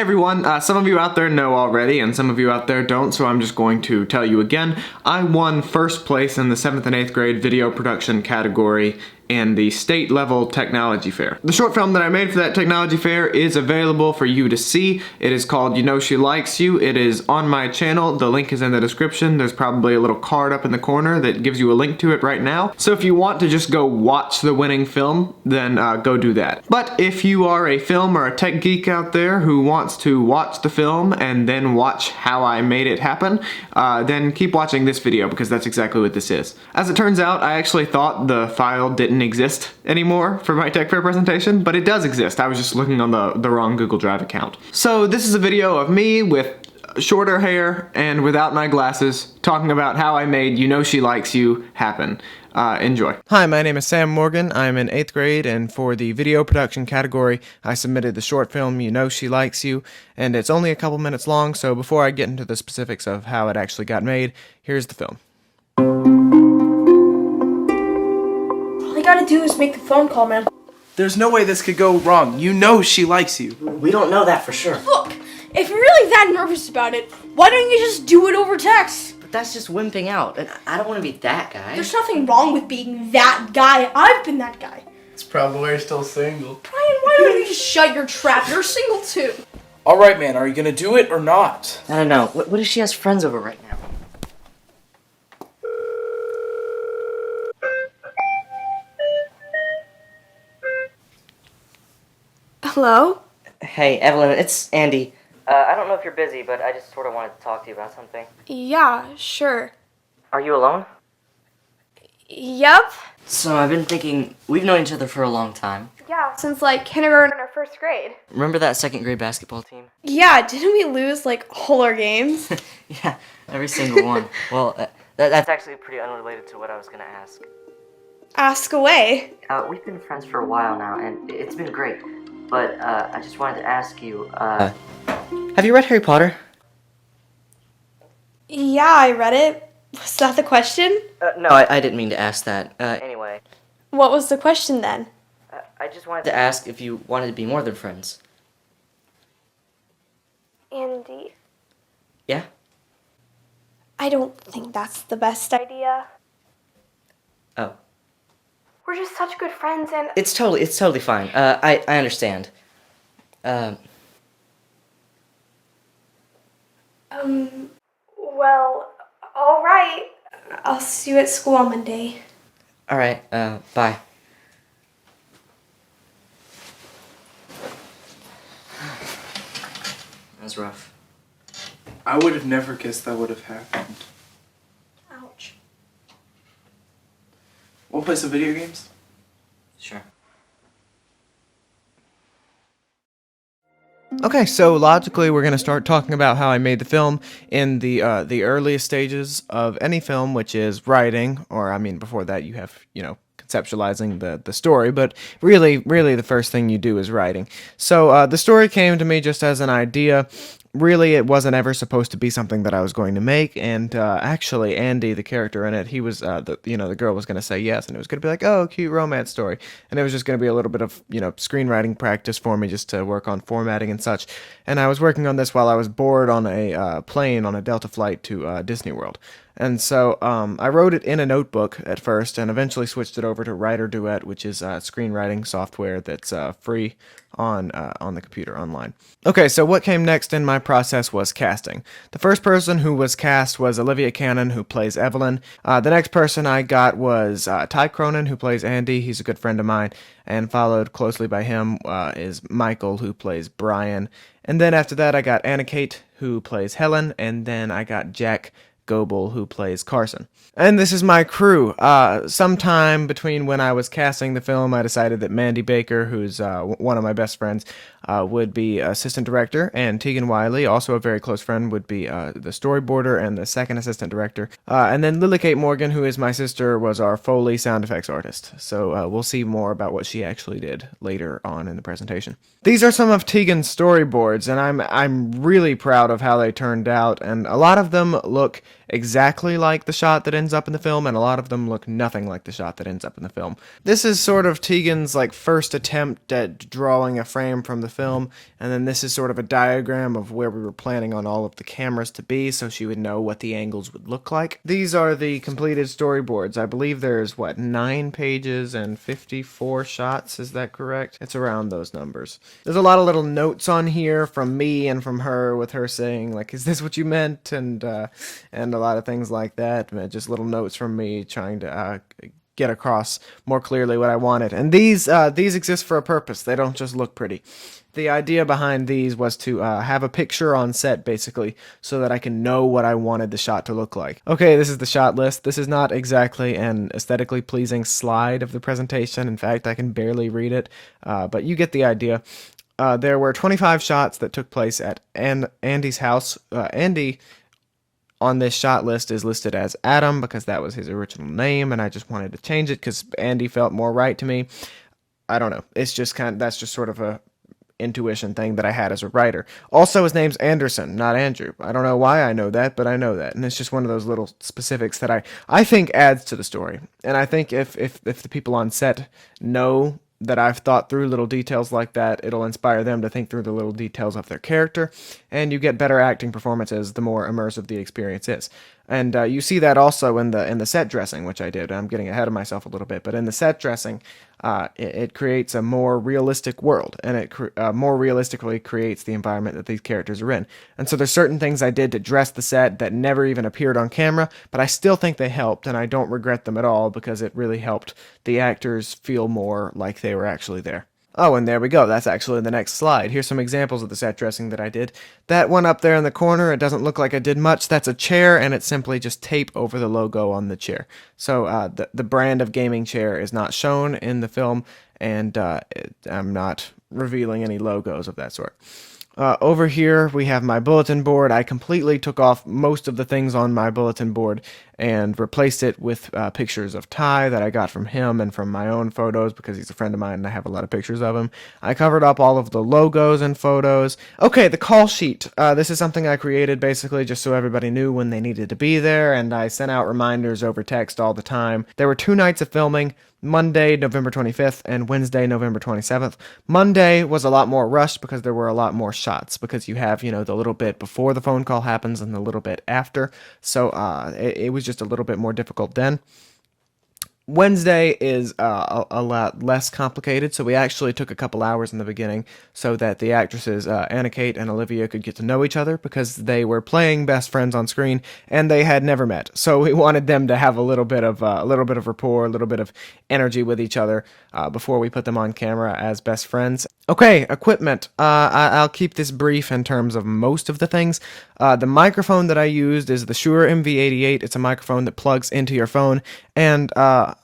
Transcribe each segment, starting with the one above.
everyone, some of you out there know already and some of you out there don't, so I'm just going to tell you again. I won first place in the 7th and 8th grade video production category in the state level technology fair. The short film that I made for that technology fair is available for you to see. It is called You Know She Likes You. It is on my channel. The link is in the description. There's probably a little card up in the corner that gives you a link to it right now. So if you want to just go watch the winning film, then go do that. But if you are a film or a tech geek out there who wants to watch the film and then watch how I made it happen, then keep watching this video because that's exactly what this is. As it turns out, I actually thought the file didn't exist anymore for my tech fair presentation, but it does exist. I was just looking on the wrong Google Drive account. So this is a video of me with shorter hair and without my glasses talking about how I made You Know She Likes You happen. Enjoy. Hi, my name is Sam Morgan. I'm in 8th grade, and for the video production category, I submitted the short film You Know She Likes You, and it's only a couple minutes long, so before I get into the specifics of how it actually got made, here's the film. All you gotta do is make the phone call, man. There's no way this could go wrong. You know she likes you. We don't know that for sure. Look, if you're really that nervous about it, why don't you just do it over text? But that's just wimping out, and I don't want to be that guy. There's nothing wrong with being that guy. I've been that guy. It's probably why you're still single. Bryan, why don't you just shut your trap? You're single too. Alright, man, are you gonna do it or not? I don't know. What if she has friends over right now? Hello? Hey, Evelyn, it's Andy. I don't know if you're busy, but I just sort of wanted to talk to you about something. Yeah, sure. Are you alone? Yep. So I've been thinking, we've known each other for a long time. Yeah, since like kindergarten or first grade. Remember that 2nd grade basketball team? Yeah, didn't we lose like all our games? Yeah, every single one. Well, that's actually pretty unrelated to what I was gonna ask. Ask away. We've been friends for a while now, and it's been great. But, I just wanted to ask you, have you read Harry Potter? Yeah, I read it. Was that the question? No, I didn't mean to ask that. Anyway. What was the question then? I just wanted to ask if you wanted to be more than friends. Andy, Yeah? I don't think that's the best idea. Oh. We're just such good friends and... It's totally fine. I understand. Well, alright. I'll see you at school on Monday. Alright, bye. That was rough. I would have never guessed that would have happened. Ouch. We'll play some video games? Sure. Okay, so logically we're going to start talking about how I made the film in the earliest stages of any film, which is writing, or I mean before that you have, conceptualizing the story, but really the first thing you do is writing. So the story came to me just as an idea. Really, it wasn't ever supposed to be something that I was going to make, and actually, Andy, the character in it, he was, the girl was going to say yes, and it was going to be like, oh, cute romance story, and it was just going to be a little bit of, screenwriting practice for me just to work on formatting and such, and I was working on this while I was bored on a plane on a Delta flight to Disney World. And so I wrote it in a notebook at first and eventually switched it over to Writer Duet, which is screenwriting software that's free on the computer online. Okay, so what came next in my process was casting. The first person who was cast was Olivia Canon, who plays Evelyn. The next person I got was Cronan, who plays Andy. He's a good friend of mine. And followed closely by him is Michael, who plays Bryan. And then after that I got Anna Kate, who plays Helen. And then I got Jack Goebel, who plays Carson. And this is my crew. Sometime between when I was casting the film, I decided that Mandy Baker, who's one of my best friends, would be assistant director, and Teagan Wiley, also a very close friend, would be the storyboarder and the second assistant director. And then Lily Kate Morgan, who is my sister, was our Foley sound effects artist. So we'll see more about what she actually did later on in the presentation. These are some of Teagan's storyboards, and I'm really proud of how they turned out, and a lot of them look exactly like the shot that ends up in the film, and a lot of them look nothing like the shot that ends up in the film. This is sort of Teagan's like first attempt at drawing a frame from the film, and then this is sort of a diagram of where we were planning on all of the cameras to be, so she would know what the angles would look like. These are the completed storyboards. I believe there's, 9 pages and 54 shots, is that correct? It's around those numbers. There's a lot of little notes on here from me and from her, with her saying, like, is this what you meant? And a lot of things like that. Just little notes from me trying to get across more clearly what I wanted. And these exist for a purpose. They don't just look pretty. The idea behind these was to have a picture on set, basically, so that I can know what I wanted the shot to look like. Okay, this is the shot list. This is not exactly an aesthetically pleasing slide of the presentation. In fact, I can barely read it, but you get the idea. There were 25 shots that took place at Andy's house. Andy, on this shot list, is listed as Adam because that was his original name, and I just wanted to change it because Andy felt more right to me. I don't know. It's just that's just sort of a intuition thing that I had as a writer. Also, his name's Anderson, not Andrew. I don't know why I know that, but I know that, and it's just one of those little specifics that I think adds to the story. And I think if the people on set know that I've thought through little details like that, it'll inspire them to think through the little details of their character, and you get better acting performances the more immersive the experience is. And you see that also in the set dressing, which I did. I'm getting ahead of myself a little bit, but in the set dressing, it creates a more realistic world, and it more realistically creates the environment that these characters are in. And so there's certain things I did to dress the set that never even appeared on camera, but I still think they helped, and I don't regret them at all because it really helped the actors feel more like they were actually there. Oh, and there we go. That's actually the next slide. Here's some examples of the set dressing that I did. That one up there in the corner, it doesn't look like I did much. That's a chair, and it's simply just tape over the logo on the chair. So the brand of gaming chair is not shown in the film, and I'm not revealing any logos of that sort. Over here, we have my bulletin board. I completely took off most of the things on my bulletin board and replaced it with pictures of Ty that I got from him and from my own photos because he's a friend of mine and I have a lot of pictures of him. I covered up all of the logos and photos. Okay, the call sheet. This is something I created basically just so everybody knew when they needed to be there, and I sent out reminders over text all the time. There were 2 nights of filming. Monday, November 25th, and Wednesday, November 27th. Monday was a lot more rushed because there were a lot more shots, because you have, the little bit before the phone call happens and the little bit after, so it was just a little bit more difficult then. Wednesday is a lot less complicated, so we actually took a couple hours in the beginning so that the actresses Anna Kate and Olivia could get to know each other because they were playing best friends on screen and they had never met. So we wanted them to have a little bit of rapport, a little bit of energy with each other before we put them on camera as best friends. Okay, equipment. I'll keep this brief in terms of most of the things. The microphone that I used is the Shure MV88. It's a microphone that plugs into your phone, and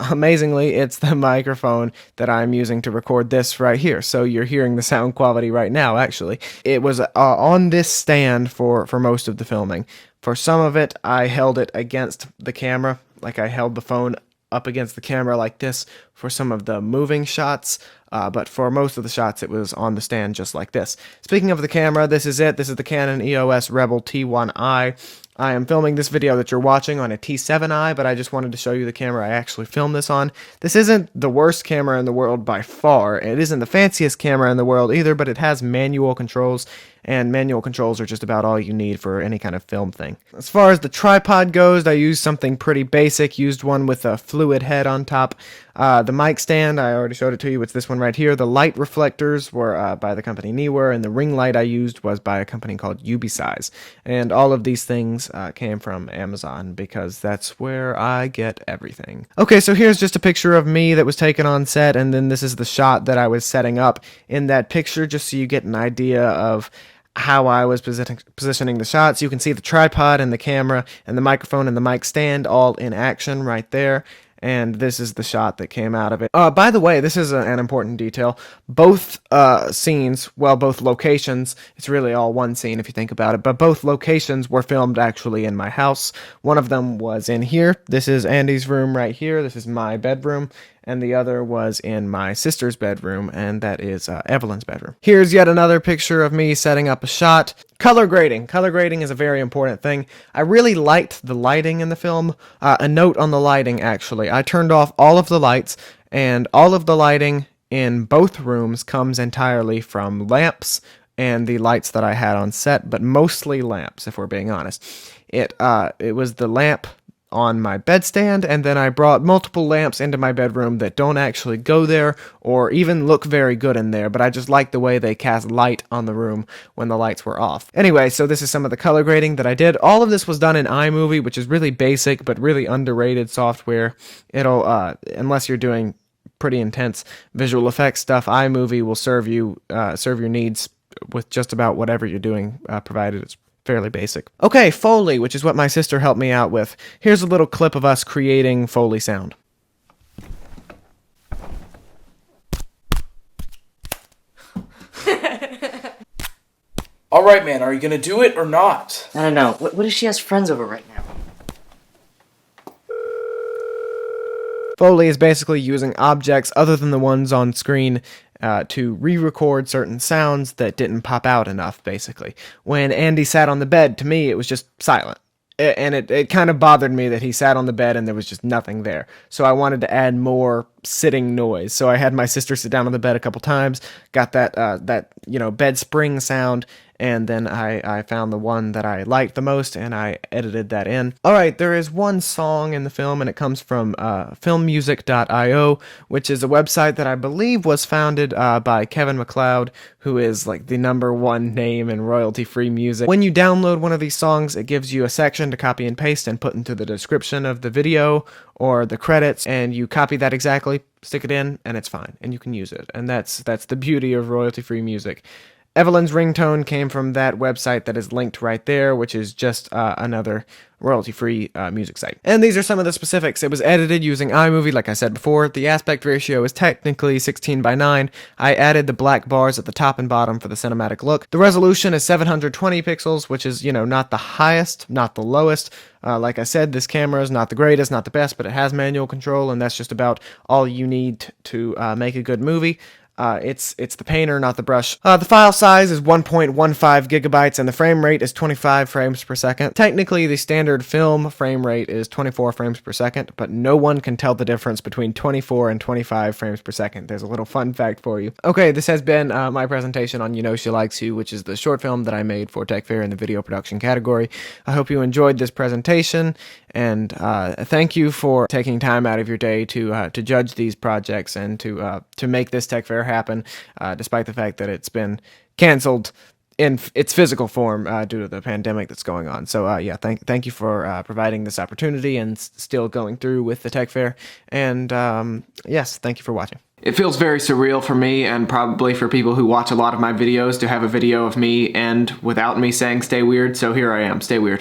amazingly, it's the microphone that I'm using to record this right here. So you're hearing the sound quality right now, actually. It was on this stand for most of the filming. For some of it, I held it against the camera, like I held the phone up against the camera like this for some of the moving shots, but for most of the shots it was on the stand just like this. Speaking of the camera, this is it. This is the Canon EOS Rebel T1i. I am filming this video that you're watching on a T7i, but I just wanted to show you the camera I actually filmed this on. This isn't the worst camera in the world by far. It isn't the fanciest camera in the world either, but it has manual controls, and manual controls are just about all you need for any kind of film thing. As far as the tripod goes, I used something pretty basic. Used one with a fluid head on top. The mic stand, I already showed it to you. It's this one right here. The light reflectors were by the company Neewer, and the ring light I used was by a company called Ubeesize. And all of these things came from Amazon because that's where I get everything. Okay, so here's just a picture of me that was taken on set, and then this is the shot that I was setting up in that picture, just so you get an idea of how I was positioning the shots. You can see the tripod and the camera and the microphone and the mic stand all in action right there. And this is the shot that came out of it. By the way, this is an important detail. Both scenes, well, both locations, it's really all one scene if you think about it, but both locations were filmed actually in my house. One of them was in here. This is Andy's room right here. This is my bedroom. and the other was in my sister's bedroom, and that is Evelyn's bedroom. Here's yet another picture of me setting up a shot. Color grading. Color grading is a very important thing. I really liked the lighting in the film. A note on the lighting, actually. I turned off all of the lights, and all of the lighting in both rooms comes entirely from lamps and the lights that I had on set, but mostly lamps, if we're being honest. It was the lamp on my bedstand, and then I brought multiple lamps into my bedroom that don't actually go there or even look very good in there, but I just like the way they cast light on the room when the lights were off. Anyway, so this is some of the color grading that I did. All of this was done in iMovie, which is really basic but really underrated software. It'll, unless you're doing pretty intense visual effects stuff, iMovie will serve your needs with just about whatever you're doing, provided it's fairly basic. Okay, Foley, which is what my sister helped me out with. Here's a little clip of us creating Foley sound. All right, man, are you gonna do it or not? I don't know. What if she has friends over right now? Foley is basically using objects other than the ones on screen to re-record certain sounds that didn't pop out enough, basically. When Andy sat on the bed, to me, it was just silent. And it kind of bothered me that he sat on the bed and there was just nothing there. So I wanted to add more sitting noise. So I had my sister sit down on the bed a couple times, got that bed spring sound, and then I found the one that I liked the most, and I edited that in. Alright, there is one song in the film, and it comes from filmmusic.io, which is a website that I believe was founded by Kevin MacLeod, who is like the #1 name in royalty-free music. When you download one of these songs, it gives you a section to copy and paste and put into the description of the video or the credits, and you copy that exactly, stick it in, and it's fine, and you can use it. And that's the beauty of royalty-free music. Evelyn's ringtone came from that website that is linked right there, which is just another royalty-free music site. And these are some of the specifics. It was edited using iMovie, like I said before. The aspect ratio is technically 16:9. I added the black bars at the top and bottom for the cinematic look. The resolution is 720 pixels, which is, not the highest, not the lowest. Like I said, this camera is not the greatest, not the best, but it has manual control, and that's just about all you need to make a good movie. It's the painter, not the brush. The file size is 1.15 gigabytes, and the frame rate is 25 frames per second. Technically, the standard film frame rate is 24 frames per second, but no one can tell the difference between 24 and 25 frames per second. There's a little fun fact for you. Okay, this has been my presentation on You Know She Likes You, which is the short film that I made for Tech Fair in the video production category. I hope you enjoyed this presentation, and thank you for taking time out of your day to judge these projects and to make this Tech Fair happen, despite the fact that it's been canceled in its physical form due to the pandemic that's going on. So yeah, thank you for providing this opportunity and still going through with the Tech Fair. And yes, thank you for watching. It feels very surreal for me, and probably for people who watch a lot of my videos, to have a video of me end without me saying stay weird. So here I am, stay weird.